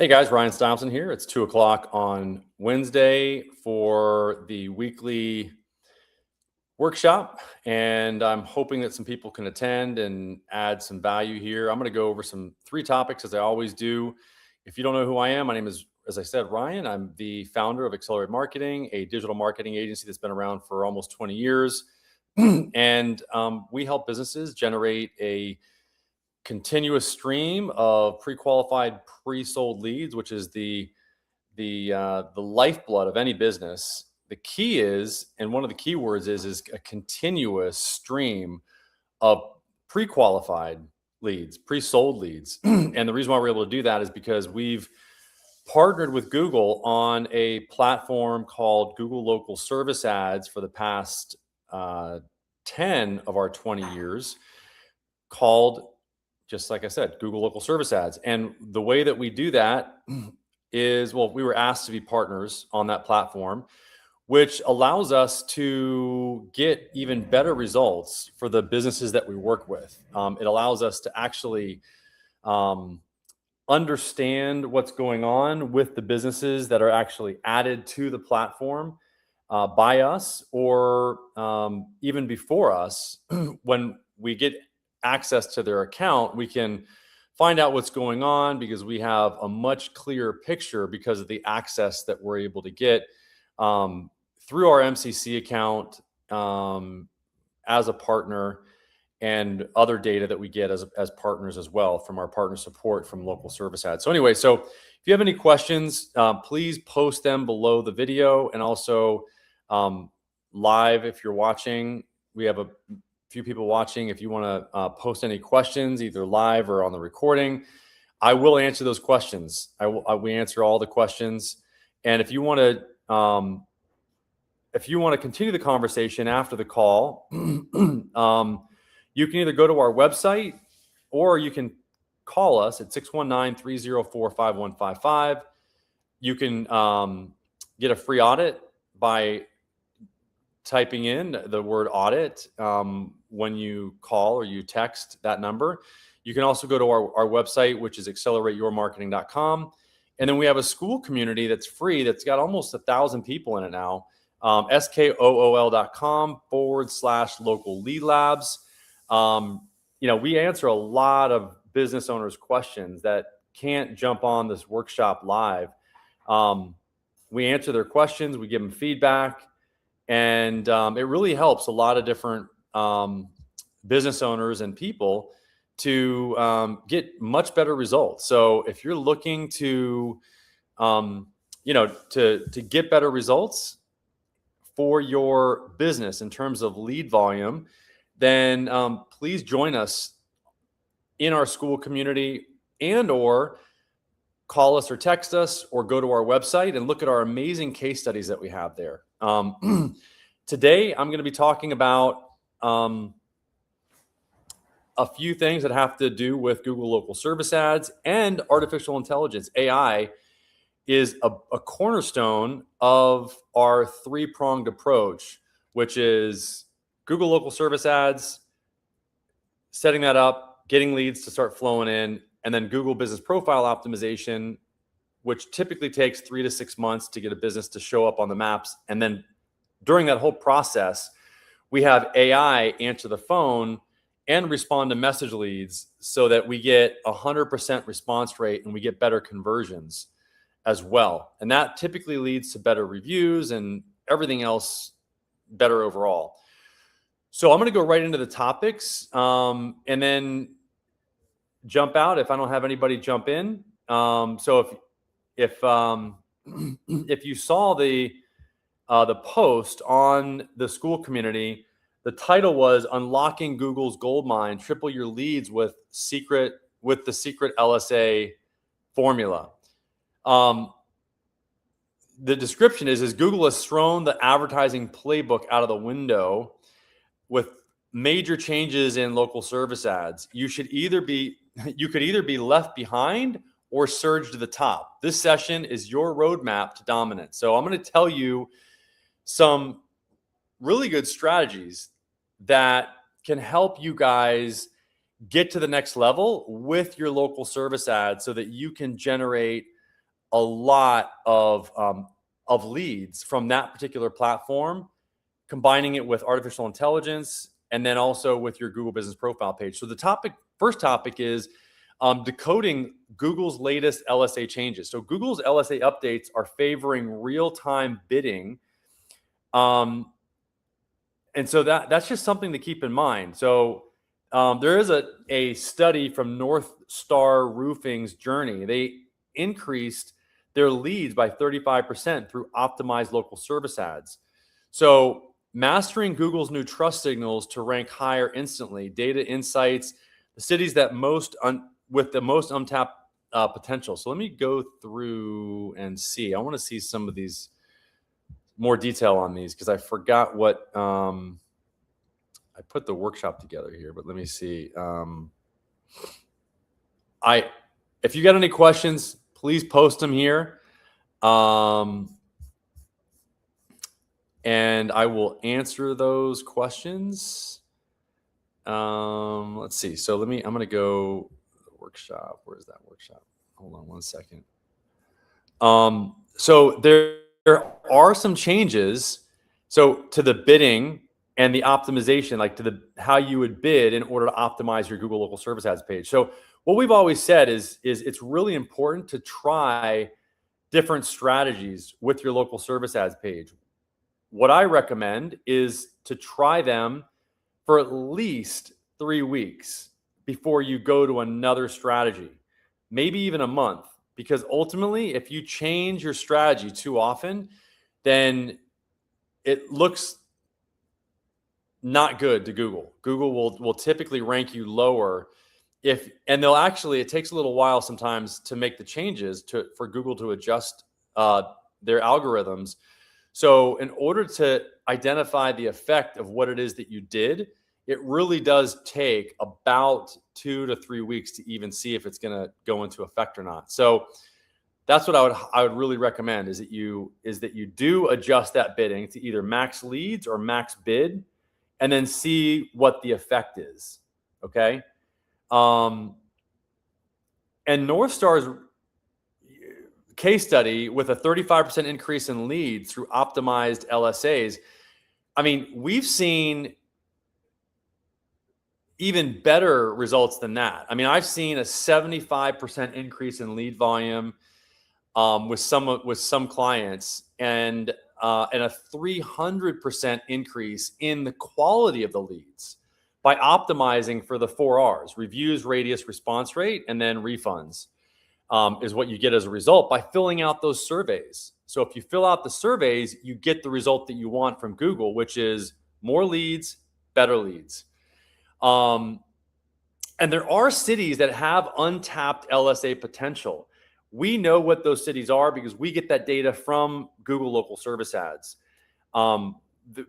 Hey guys, Ryan Stileson here. It's 2 o'clock on Wednesday for the weekly workshop, and I'm hoping that some people can attend and add some value here. I'm going to go over three topics as I always do. If you don't know who I am, my name is, as I said, Ryan. I'm the founder of Accelerate Marketing, a digital marketing agency that's been around for almost 20 years. And we help businesses generate a continuous stream of pre-qualified, pre-sold leads, which is the lifeblood of any business. The key is, and one of the key words is a continuous stream of pre-qualified leads, pre-sold leads. And the reason why we're able to do that is because we've partnered with Google on a platform called Google Local Service Ads for the past 10 of our 20 years, called, just like I said, Google Local Service Ads. And the way that we do that is, well, we were asked to be partners on that platform, which allows us to get even better results for the businesses that we work with. It allows us to actually understand what's going on with the businesses that are actually added to the platform by us, or even before us. When we get access to their account, we can find out what's going on because we have a much clearer picture because of the access that we're able to get through our MCC account as a partner, and other data that we get as partners as well from our partner support from Local Service Ads. So anyway, so if you have any questions, please post them below the video, and also live if you're watching. We have a few people watching. If you want to post any questions, either live or on the recording, I will answer those questions. We answer all the questions. And if you want to continue the conversation after the call, you can either go to our website or you can call us at 619-304-5155. You can get a free audit by typing in the word audit when you call or you text that number. You can also go to our website, which is accelerateyourmarketing.com. And then we have a school community that's free, that's got almost 1,000 people in it now. skool.com/local lead labs. We answer a lot of business owners' questions that can't jump on this workshop live. We answer their questions, we give them feedback, and it really helps a lot of different business owners and people to get much better results. So if you're looking to get better results for your business in terms of lead volume, then please join us in our school community, and or call us or text us, or go to our website and look at our amazing case studies that we have there. Today, I'm going to be talking about a few things that have to do with Google Local Service Ads and artificial intelligence. AI is a cornerstone of our three-pronged approach, which is Google Local Service Ads, setting that up, getting leads to start flowing in, and then Google Business Profile Optimization, which typically takes 3 to 6 months to get a business to show up on the maps. And then during that whole process, we have AI answer the phone and respond to message leads so that we get 100% response rate and we get better conversions as well. And that typically leads to better reviews and everything else better overall. So I'm going to go right into the topics and then jump out if I don't have anybody jump in. So if you saw the post on the school community, the title was "Unlocking Google's Goldmine: Triple Your Leads with the Secret LSA Formula." The description is Google has thrown the advertising playbook out of the window with major changes in local service ads. You could either be left behind or surge to the top. This session is your roadmap to dominance. So I'm going to tell you some really good strategies that can help you guys get to the next level with your local service ads so that you can generate a lot of leads from that particular platform, combining it with artificial intelligence, and then also with your Google Business Profile page. So the first topic is decoding Google's latest LSA changes. So Google's LSA updates are favoring real-time bidding. And so that's just something to keep in mind. So there is a study from Northstar Roofing's journey. They increased their leads by 35% through optimized local service ads. So mastering Google's new trust signals to rank higher instantly, data insights, the cities that with the most untapped potential. So let me go through and see. I want to see some of these more detail on these because I forgot what I put the workshop together here, but let me see. If you got any questions, please post them here. And I will answer those questions. Let's see. So I'm going to go the workshop. Where's that workshop? Hold on one second. So there are some changes. So to the bidding and the optimization, like to how you would bid in order to optimize your Google Local Service Ads page. So what we've always said is it's really important to try different strategies with your local service ads page. What I recommend is to try them for at least 3 weeks before you go to another strategy, maybe even a month, because ultimately, if you change your strategy too often, then it looks not good to Google. Google will typically rank you lower and they'll actually, it takes a little while sometimes to make the changes for Google to adjust their algorithms. So in order to identify the effect of what it is that you did, it really does take about 2 to 3 weeks to even see if it's going to go into effect or not. So that's what I would really recommend is that you do adjust that bidding to either max leads or max bid, and then see what the effect is. Okay. And Northstar's case study with a 35% increase in leads through optimized LSAs. I mean, we've seen even better results than that. I mean, I've seen a 75% increase in lead volume with some clients, and a 300% increase in the quality of the leads by optimizing for the 4 R's: reviews, radius, response rate, and then refunds. Is what you get as a result by filling out those surveys. So if you fill out the surveys, you get the result that you want from Google, which is more leads, better leads. And there are cities that have untapped LSA potential. We know what those cities are because we get that data from Google Local Service Ads.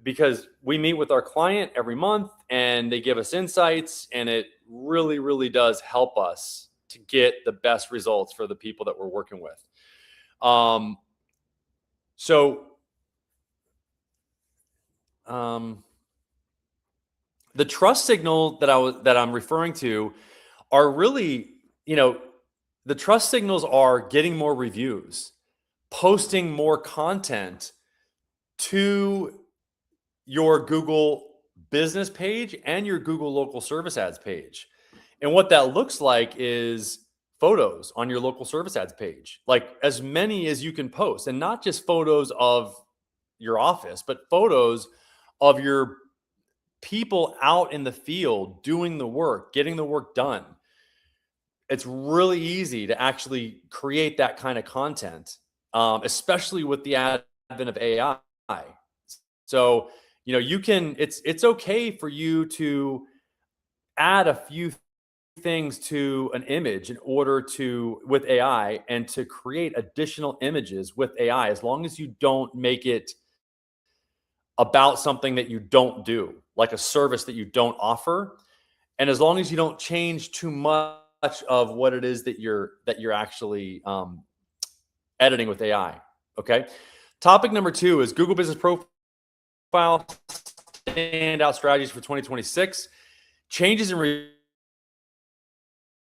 Because we meet with our client every month and they give us insights, and it really, really does help us to get the best results for the people that we're working with. The trust signal that I'm referring to are really, the trust signals are getting more reviews, posting more content to your Google business page and your Google Local Service Ads page. And what that looks like is photos on your local service ads page, like as many as you can post, and not just photos of your office, but photos of your people out in the field doing the work, getting the work done. It's really easy to actually create that kind of content, especially with the advent of AI. So, it's okay for you to add a few things to an image in order with AI, and to create additional images with AI, as long as you don't make it about something that you don't do, like a service that you don't offer. And as long as you don't change too much of what it is that you're actually editing with AI. Okay. Topic number 2 is Google Business Profile Standout strategies for 2026. Changes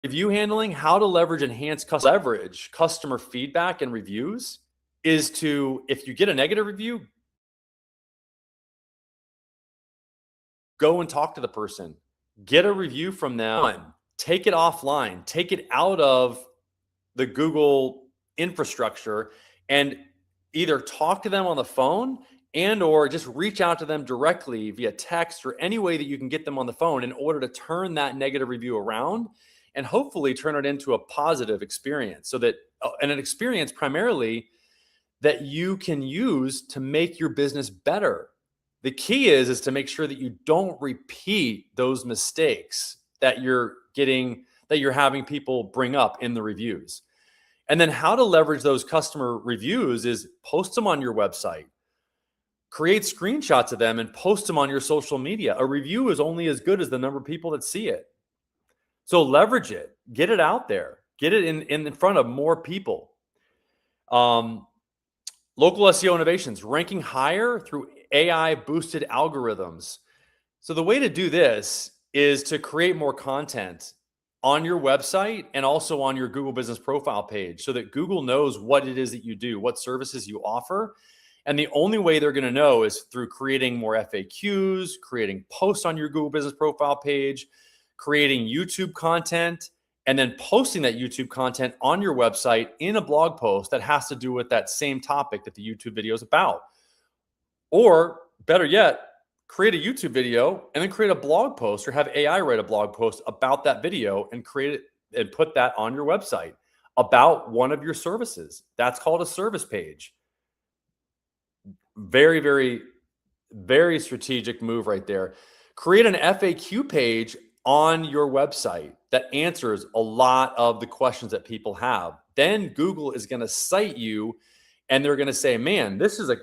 in review handling, how to leverage leverage customer feedback and reviews is to, if you get a negative review, go and talk to the person, get a review from them, take it offline, take it out of the Google infrastructure, and either talk to them on the phone and or just reach out to them directly via text or any way that you can get them on the phone in order to turn that negative review around and hopefully turn it into a positive experience, so that and an experience primarily that you can use to make your business better. The key is to make sure that you don't repeat those mistakes that you're having people bring up in the reviews. And then how to leverage those customer reviews is post them on your website, create screenshots of them and post them on your social media. A review is only as good as the number of people that see it. So leverage it, get it out there, get it in front of more people. Local SEO innovations, ranking higher through AI boosted algorithms. So the way to do this is to create more content on your website and also on your Google business profile page, so that Google knows what it is that you do, what services you offer. And the only way they're going to know is through creating more FAQs, creating posts on your Google business profile page, creating YouTube content, and then posting that YouTube content on your website in a blog post that has to do with that same topic that the YouTube video is about. Or better yet, create a YouTube video and then create a blog post, or have AI write a blog post about that video and create it and put that on your website about one of your services. That's called a service page. Very, very, very strategic move right there. Create an FAQ page on your website that answers a lot of the questions that people have. Then Google is going to cite you and they're going to say, man, this is a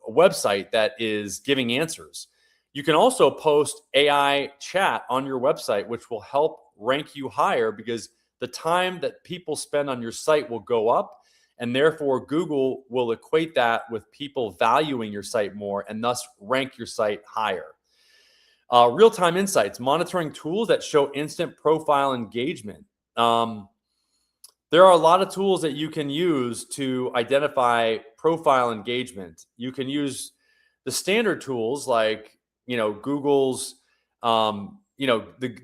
website that is giving answers. You can also post AI chat on your website, which will help rank you higher, because the time that people spend on your site will go up, and therefore Google will equate that with people valuing your site more and thus rank your site higher. Real-time insights, monitoring tools that show instant profile engagement. There are a lot of tools that you can use to identify profile engagement. You can use the standard tools like, Google's, the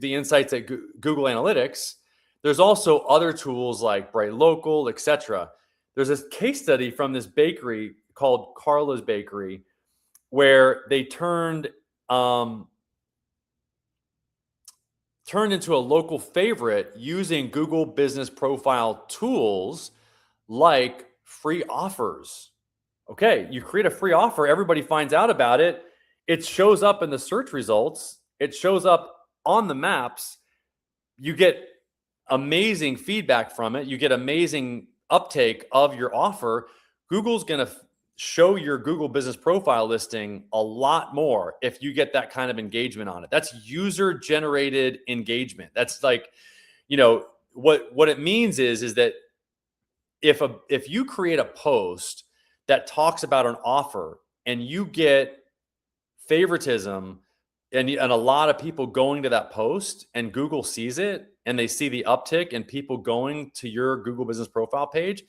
insights at Google Analytics. There's also other tools like Bright Local, etc. There's this case study from this bakery called Carla's Bakery, where they turned into a local favorite using Google business profile tools like free offers. Okay, you create a free offer, everybody finds out about it. It shows up in the search results. It shows up on the maps. You get amazing feedback from it. You get amazing uptake of your offer. Google's going to show your Google business profile listing a lot more if you get that kind of engagement on it. That's user generated engagement. That's like, what it means is that if you create a post that talks about an offer and you get favoritism and a lot of people going to that post, and Google sees it and they see the uptick and people going to your Google business profile page,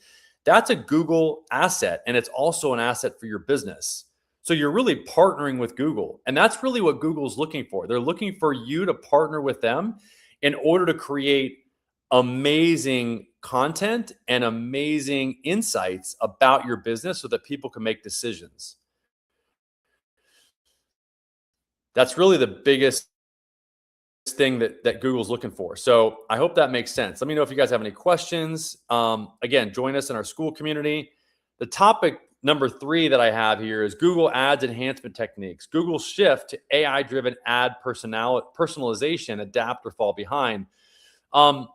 that's a Google asset, and it's also an asset for your business. So you're really partnering with Google, and that's really what Google's looking for. They're looking for you to partner with them in order to create amazing content and amazing insights about your business so that people can make decisions. That's really the biggest thing that Google's looking for. So I hope that makes sense. Let me know if you guys have any questions. Again, join us in our school community. The topic number 3 that I have here is Google Ads enhancement techniques. Google's shift to AI-driven ad personalization, adapt or fall behind. The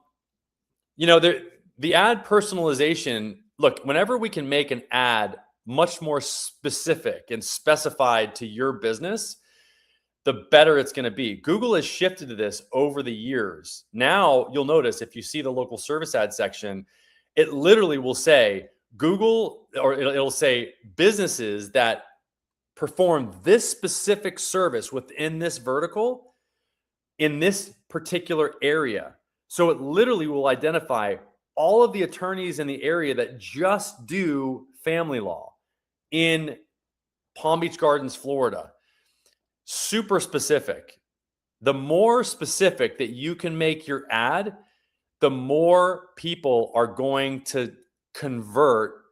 ad personalization, look, whenever we can make an ad much more specific and specified to your business, the better it's going to be. Google has shifted to this over the years. Now you'll notice if you see the local service ad section, it literally will say Google, or it'll say businesses that perform this specific service within this vertical in this particular area. So it literally will identify all of the attorneys in the area that just do family law in Palm Beach Gardens, Florida. Super specific. The more specific that you can make your ad, the more people are going to convert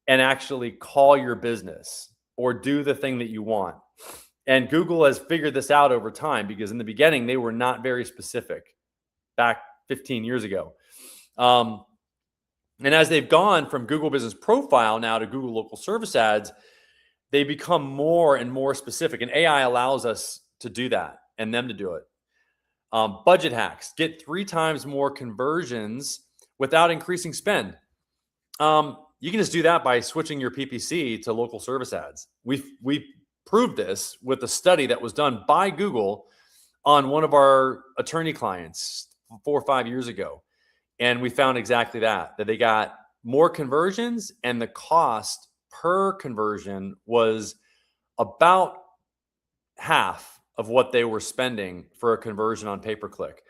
and actually call your business or do the thing that you want. And Google has figured this out over time, because in the beginning, they were not very specific back 15 years ago. And as they've gone from Google Business Profile now to Google Local Service Ads, they become more and more specific. And AI allows us to do that and them to do it. Budget hacks: get 3 times more conversions without increasing spend. You can just do that by switching your PPC to local service ads. We proved this with a study that was done by Google on one of our attorney clients 4 or 5 years ago. And we found exactly that they got more conversions, and the cost per conversion was about half of what they were spending for a conversion on pay-per-click.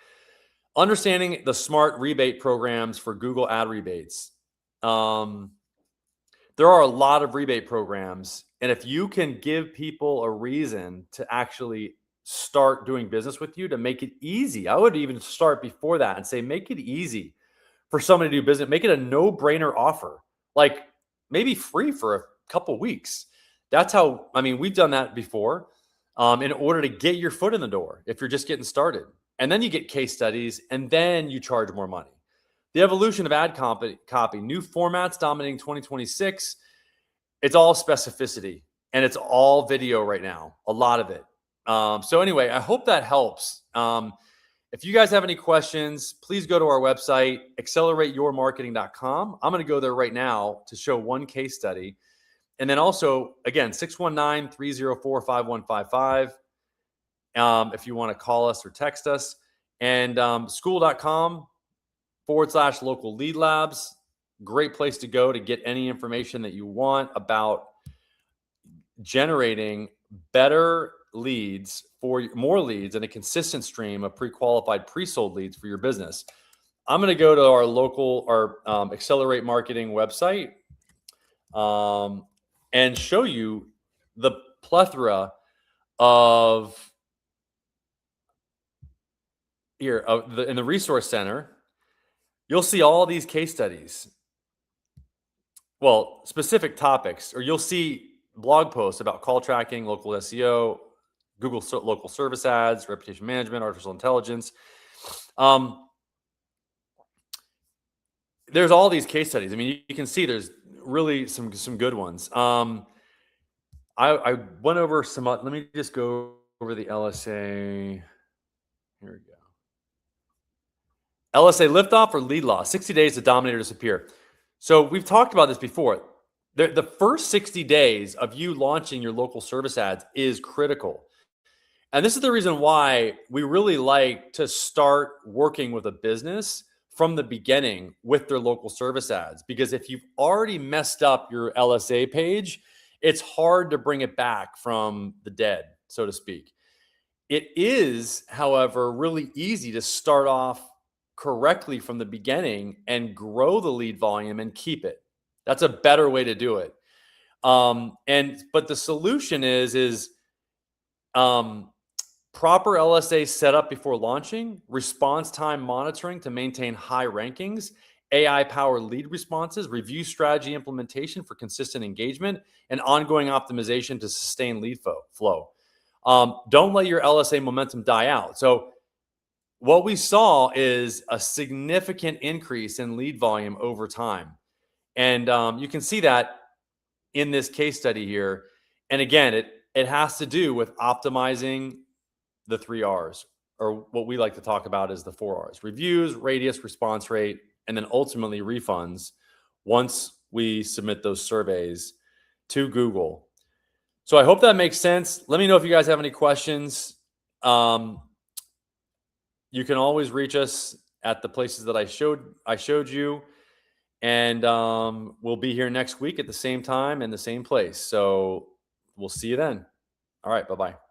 Understanding the smart rebate programs for Google ad rebates. There are a lot of rebate programs, and if you can give people a reason to actually start doing business with you, to make it easy, I would even start before that and say, make it easy for somebody to do business. Make it a no-brainer offer, like maybe free for a couple weeks. That's how, we've done that before, in order to get your foot in the door if you're just getting started. And then you get case studies, and then you charge more money. The evolution of ad copy, new formats dominating 2026. It's all specificity, and it's all video right now, a lot of it. So anyway, I hope that helps. If you guys have any questions, please go to our website, accelerateyourmarketing.com. I'm going to go there right now to show one case study. And then also, again, 619-304-5155. If you want to call us or text us. And school.com/local lead labs. Great place to go to get any information that you want about generating better leads, for more leads, and a consistent stream of pre-qualified, pre-sold leads for your business. I'm going to go to our Accelerate Marketing website and show you the plethora of here in the resource center. You'll see all these case studies. Well, specific topics, or you'll see blog posts about call tracking, local SEO, Google local service ads, reputation management, artificial intelligence. There's all these case studies. You can see there's really some good ones. I went over some. Let me just go over the LSA. Here we go. LSA liftoff or lead loss, 60 days to dominate or disappear. So we've talked about this before. The first 60 days of you launching your local service ads is critical. And this is the reason why we really like to start working with a business from the beginning with their local service ads. Because if you've already messed up your LSA page, it's hard to bring it back from the dead, so to speak. It is, however, really easy to start off correctly from the beginning and grow the lead volume and keep it. That's a better way to do it. But the solution is proper LSA setup before launching, response time monitoring to maintain high rankings, AI-powered lead responses, review strategy implementation for consistent engagement, and ongoing optimization to sustain lead flow. Don't let your LSA momentum die out. So what we saw is a significant increase in lead volume over time. And you can see that in this case study here. And again, it has to do with optimizing the 3 R's, or what we like to talk about is the 4 R's: reviews, radius, response rate, and then ultimately refunds once we submit those surveys to Google. So I hope that makes sense. Let me know if you guys have any questions. You can always reach us at the places that I showed you. And we'll be here next week at the same time and the same place. So we'll see you then. All right. Bye-bye.